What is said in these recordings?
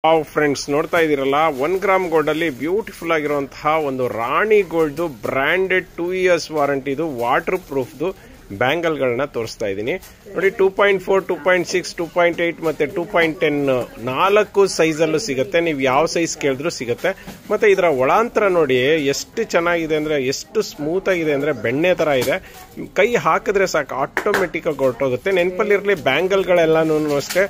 Friends ನೋಡ್ತಾ ಇದೀರಲ್ಲ 1 gram gold ಅಲ್ಲಿ ಬ್ಯೂಟಿಫುಲ್ ಆಗಿರುವಂತಹ ಒಂದು ರಾಣಿ ಗೋಲ್ಡ್ ಬ್ರಾಂಡೆಡ್ 2 ಇಯರ್ಸ್ ವಾರಂಟಿದು ವಾಟರ್ ಪ್ರೂಫ್ದು ಬ್ಯಾಂಗಲ್ ಗಳನ್ನ ತೋರಿಸ್ತಾ ಇದ್ದೀನಿ ನೋಡಿ. 2.4 2.6 2.8 ಮತ್ತೆ 2.10 4 ಸೈಜ್ ಅಲ್ಲೂ ಸಿಗುತ್ತೆ. ನೀವು ಯಾವ ಸೈಜ್ ಕೇಳಿದ್ರು ಸಿಗುತ್ತೆ. ಮತ್ತೆ ಇದರ ಒಳಾಂತರ ನೋಡಿ ಎಷ್ಟು ಚೆನ್ನಾಗಿದೆ ಅಂದ್ರೆ, ಎಷ್ಟು ಸ್ಮೂತ್ ಆಗಿದೆ ಅಂದ್ರೆ ಬೆಣ್ಣೆ ತರ ಇದೆ. ಕೈ ಹಾಕಿದ್ರೆ ಸಾಕು ಆಟೋಮೆಟಿಕ್ ಆಗಿ ಹೊರಟೋಗುತ್ತೆ. ನೆನಪಲ್ಲಿರಲಿ, ಬ್ಯಾಂಗಲ್ ಗಳೆಲ್ಲಾನು ಅಷ್ಟೇ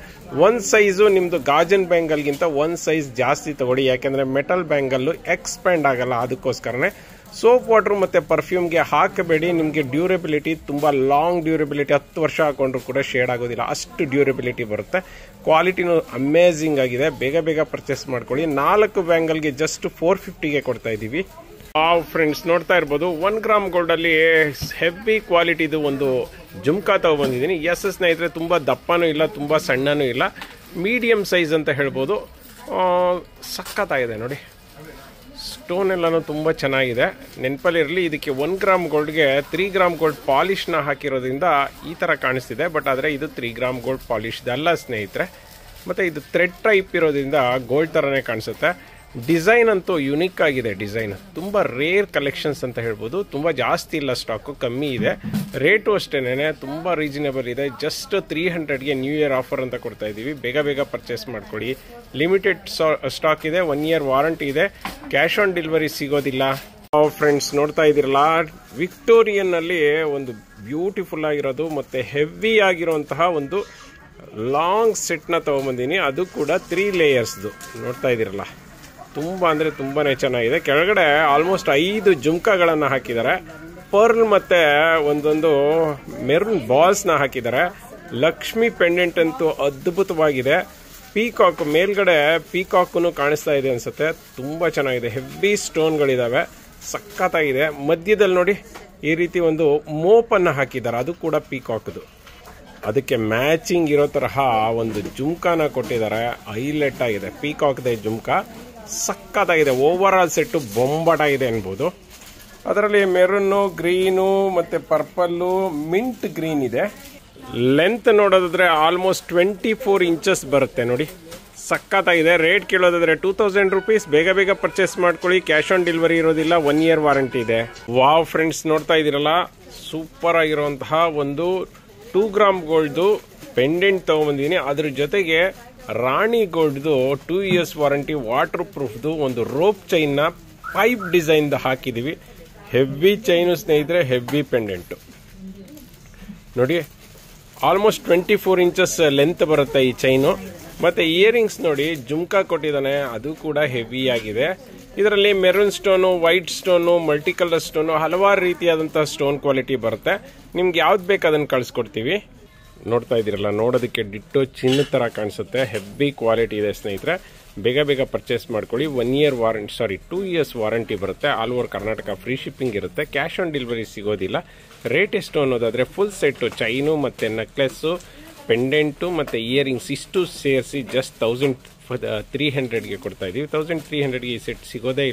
ಒಂದ್ ಸೈಜು ನಿಮ್ದು ಗಾಜನ್ ಬ್ಯಾಂಗಲ್ ಗಿಂತ ಒಂದ್ ಸೈಜ್ ಜಾಸ್ತಿ ತಗೊಳ್ಳಿ. ಯಾಕಂದ್ರೆ ಮೆಟಲ್ ಬ್ಯಾಂಗಲ್ ಎಕ್ಸ್ಪ್ಯಾಂಡ್ ಆಗಲ್ಲ. ಅದಕ್ಕೋಸ್ಕರನೇ ಸೋಪ್ ವಾಟರ್ ಮತ್ತೆ ಪರ್ಫ್ಯೂಮ್ಗೆ ಹಾಕಬೇಡಿ. ನಿಮಗೆ ಡ್ಯೂರಬಿಲಿಟಿ ತುಂಬಾ ಲಾಂಗ್ ಡ್ಯೂರಬಿಲಿಟಿ, 10 ವರ್ಷ ಹಾಕೊಂಡ್ರು ಕೂಡ ಶೇಡ್ ಆಗೋದಿಲ್ಲ, ಅಷ್ಟು ಡ್ಯೂರಬಿಲಿಟಿ ಬರುತ್ತೆ. ಕ್ವಾಲಿಟಿನೂ ಅಮೇಜಿಂಗ್ ಆಗಿದೆ. ಬೇಗ ಬೇಗ ಪರ್ಚೇಸ್ ಮಾಡ್ಕೊಳ್ಳಿ. 4 ಬ್ಯಾಂಗಲ್ಗೆ ಜಸ್ಟ್ 450ಗೆ ಕೊಡ್ತಾ ಇದೀವಿ. ಫ್ರೆಂಡ್ಸ್ ನೋಡ್ತಾ ಇರ್ಬೋದು, 1 ಗ್ರಾಮ್ ಗೋಲ್ಡ್ ಅಲ್ಲಿ ಹೆವಿ ಕ್ವಾಲಿಟಿದು ಒಂದು ಜುಮ್ಕಾ ತಗೊಬಂದಿದ್ದೀನಿ. ಎಸ್ ಸ್ನೇಹಿತರೆ, ತುಂಬಾ ದಪ್ಪನೂ ಇಲ್ಲ, ತುಂಬಾ ಸಣ್ಣನೂ ಇಲ್ಲ, ಮೀಡಿಯಂ ಸೈಜ್ ಅಂತ ಹೇಳ್ಬೋದು. ಸಖತ್ತಾಗಿದೆ ನೋಡಿ. ಸ್ಟೋನ್ ಎಲ್ಲಾನು ತುಂಬಾ ಚೆನ್ನಾಗಿದೆ. ನೆನಪಲ್ಲಿರಲಿ, ಇದಕ್ಕೆ 1 ಗ್ರಾಮ್ ಗೋಲ್ಡ್ಗೆ 3 ಗ್ರಾಮ್ ಗೋಲ್ಡ್ ಪಾಲಿಶ್ನ ಹಾಕಿರೋದ್ರಿಂದ ಈ ತರ ಕಾಣಿಸ್ತಿದೆ. ಬಟ್ ಆದರೆ ಇದು 3 ಗ್ರಾಮ್ ಗೋಲ್ಡ್ ಪಾಲಿಶ್ ಅಲ್ಲ ಸ್ನೇಹಿತರೆ. ಮತ್ತೆ ಇದು ಥ್ರೆಡ್ ಟೈಪ್ ಇರೋದ್ರಿಂದ ಗೋಲ್ಡ್ ತರನೇ ಕಾಣಿಸುತ್ತೆ. ಡಿಸೈನ್ ಅಂತೂ ಯುನಿಕ್ ಆಗಿದೆ. ಡಿಸೈನ್ ತುಂಬಾ ರೇರ್ ಕಲೆಕ್ಷನ್ಸ್ ಅಂತ ಹೇಳ್ಬೋದು. ತುಂಬಾ ಜಾಸ್ತಿ ಇಲ್ಲ, ಸ್ಟಾಕು ಕಮ್ಮಿ ಇದೆ. ರೇಟು ಅಷ್ಟೇನೆ ತುಂಬಾ ರೀಸನೇಬಲ್ ಇದೆ. ಜಸ್ಟ್ 300ಗೆ ನ್ಯೂ ಇಯರ್ ಆಫರ್ ಅಂತ ಕೊಡ್ತಾ ಇದೀವಿ. ಬೇಗ ಬೇಗ ಪರ್ಚೇಸ್ ಮಾಡ್ಕೊಳ್ಳಿ. ಲಿಮಿಟೆಡ್ ಸ್ಟಾಕ್ ಇದೆ, 1 ಇಯರ್ ವಾರಂಟಿ ಇದೆ. ಕ್ಯಾಶ್ ಆನ್ ಡೆಲಿವರಿ ಸಿಗೋದಿಲ್ಲ. ಫ್ರೆಂಡ್ಸ್ ನೋಡ್ತಾ ಇದಿರಲ್ಲ, ವಿಕ್ಟೋರಿಯನ್ ಅಲ್ಲಿ ಒಂದು ಬ್ಯೂಟಿಫುಲ್ ಆಗಿರೋದು ಮತ್ತೆ ಹೆವಿ ಆಗಿರುವಂತಹ ಒಂದು ಲಾಂಗ್ ಸೆಟ್ ನ ತಗೊಂಡ್ಬಂದಿನಿ. ಅದು ಕೂಡ 3 ಲೇಯರ್ಸ್ದು ನೋಡ್ತಾ ಇದಿರಲ್ಲ. ತುಂಬಾ ಅಂದ್ರೆ ತುಂಬಾನೇ ಚೆನ್ನಾಗಿದೆ. ಕೆಳಗಡೆ ಆಲ್ಮೋಸ್ಟ್ 5 ಜುಮ್ಕಾಗಳನ್ನ ಹಾಕಿದ್ದಾರೆ. ಪರ್ಲ್ ಮತ್ತೆ ಒಂದೊಂದು ಮೆರೂನ್ ಬಾಲ್ಸ್ ನ ಹಾಕಿದ್ದಾರೆ. ಲಕ್ಷ್ಮಿ ಪೆಂಡೆಂಟ್ ಅಂತೂ ಅದ್ಭುತವಾಗಿದೆ. ಪೀಕಾಕ್ ಮೇಲ್ಗಡೆ ಪೀಕಾಕ್ನು ಕಾಣಿಸ್ತಾ ಇದೆ ಅನ್ಸುತ್ತೆ. ತುಂಬಾ ಚೆನ್ನಾಗಿದೆ. ಹೆವಿ ಸ್ಟೋನ್ಗಳಿದಾವೆ, ಸಖತ್ತಾಗಿದೆ. ಮಧ್ಯದಲ್ಲಿ ನೋಡಿ ಈ ರೀತಿ ಒಂದು ಮೋಪ್ ಅನ್ನ ಹಾಕಿದ್ದಾರೆ, ಅದು ಕೂಡ ಪೀಕಾಕ್ದು. ಅದಕ್ಕೆ ಮ್ಯಾಚಿಂಗ್ ಇರೋ ತರಹ ಒಂದು ಜುಮ್ಕಾನ ಕೊಟ್ಟಿದ್ದಾರೆ. ಹೈಲೈಟ್ ಆಗಿದೆ. ಪೀಕಾಕ್ ದ ಜುಮ್ಕಾ ಸಖತ್ತಾಗಿದೆ. ಓವರ್ ಆಲ್ ಸೆಟ್ ಬೊಂಬಾಟಾಗಿದೆ ಅನ್ಬೋದು. ಅದರಲ್ಲಿ ಮೆರೂನು, ಗ್ರೀನು ಮತ್ತೆ ಪರ್ಪಲ್ಲು, ಮಿಂಟ್ ಗ್ರೀನ್ ಇದೆ. ಲೆಂತ್ ನೋಡೋದಾದ್ರೆ ಆಲ್ಮೋಸ್ಟ್ 24 ಇಂಚಸ್ ಬರುತ್ತೆ ನೋಡಿ. ಸಖತ್ತಾಗಿದೆ. ರೇಟ್ ಕೇಳೋದಾದ್ರೆ 2000 ರುಪೀಸ್. ಬೇಗ ಬೇಗ ಪರ್ಚೇಸ್ ಮಾಡ್ಕೊಳ್ಳಿ. ಕ್ಯಾಶ್ ಆನ್ ಡೆಲಿವರಿ ಇರೋದಿಲ್ಲ, 1 ಇಯರ್ ವಾರಂಟಿ ಇದೆ. ವಾವ್ ಫ್ರೆಂಡ್ಸ್ ನೋಡ್ತಾ ಇದೀರಲ್ಲ, ಸೂಪರ್ ಆಗಿರುವಂತಹ ಒಂದು 2 ಗ್ರಾಮ್ ಗೋಲ್ಡ್ದು ಪೆಂಡೆಂಟ್ ತಗೊಂಡ್ಬಂದಿದ್ದೀನಿ. ಅದ್ರ ಜೊತೆಗೆ ರಾಣಿ ಗೋಲ್ಡ್ದು 2 ಇಯರ್ಸ್ ವಾರಂಟಿ ವಾಟರ್ ಪ್ರೂಫ್ದು ಒಂದು ರೋಪ್ ಚೈನ್ ನ ಪೈಪ್ ಡಿಸೈನ್ ಹಾಕಿದೀವಿ. ಹೆವಿ ಚೈನು ಸ್ನೇಹಿತರೆ, ಹೆವಿ ಪೆಂಡೆಂಟ್ ನೋಡಿ. ಆಲ್ಮೋಸ್ಟ್ 24 ಇಂಚಸ್ ಲೆಂತ್ ಬರುತ್ತೆ ಈ ಚೈನು. ಮತ್ತೆ ಇಯರಿಂಗ್ಸ್ ನೋಡಿ, ಜುಮ್ಕಾ ಕೊಟ್ಟಿದ್ದಾನೆ, ಅದು ಕೂಡ ಹೆವಿ ಆಗಿದೆ. ಇದರಲ್ಲಿ maroon stone, white stone, multi colour stone, ಹಲವಾರು ರೀತಿಯಾದಂತಹ ಸ್ಟೋನ್ ಕ್ವಾಲಿಟಿ ಬರುತ್ತೆ. ನಿಮ್ಗೆ ಯಾವ್ದು ಬೇಕು ಅದನ್ನ ಕಳ್ಸಿಕೊಡ್ತೀವಿ. ನೋಡ್ತಾ ಇದ್ದೀರಲ್ಲ, ನೋಡೋದಕ್ಕೆ ಡಿಟ್ಟೋ ಚಿನ್ನ ತರ ಕಾಣಿಸುತ್ತೆ. ಹೆವಿ ಕ್ವಾಲಿಟಿ ಇದೆ ಸ್ನೇಹಿತರೆ. ಬೇಗ ಬೇಗ ಪರ್ಚೇಸ್ ಮಾಡ್ಕೊಳ್ಳಿ. 1 ಇಯರ್ ವಾರಂಟಿ, 2 ಇಯರ್ಸ್ ವಾರಂಟಿ ಬರುತ್ತೆ. All over Karnataka free shipping ಇರುತ್ತೆ. ಕ್ಯಾಶ್ ಆನ್ ಡೆಲಿವರಿ ಸಿಗೋದಿಲ್ಲ. ರೇಟ್ ಎಷ್ಟು ಅನ್ನೋದಾದ್ರೆ ಫುಲ್ ಸೆಟ್ ಚೈನು ಮತ್ತೆ ನೆಕ್ಲೆಸ್ಸು, ಪೆಂಡೆಂಟು ಮತ್ತೆ ಇಯರಿಂಗ್ಸ್ ಇಷ್ಟು ಸೇರಿಸಿ ಜಸ್ಟ್ 1300ಗೆ ಕೊಡ್ತಾ ಇದೀವಿ. 1300ಗೆ ಈ ಸೆಟ್ ಸಿಗೋದೇ ಇಲ್ಲ.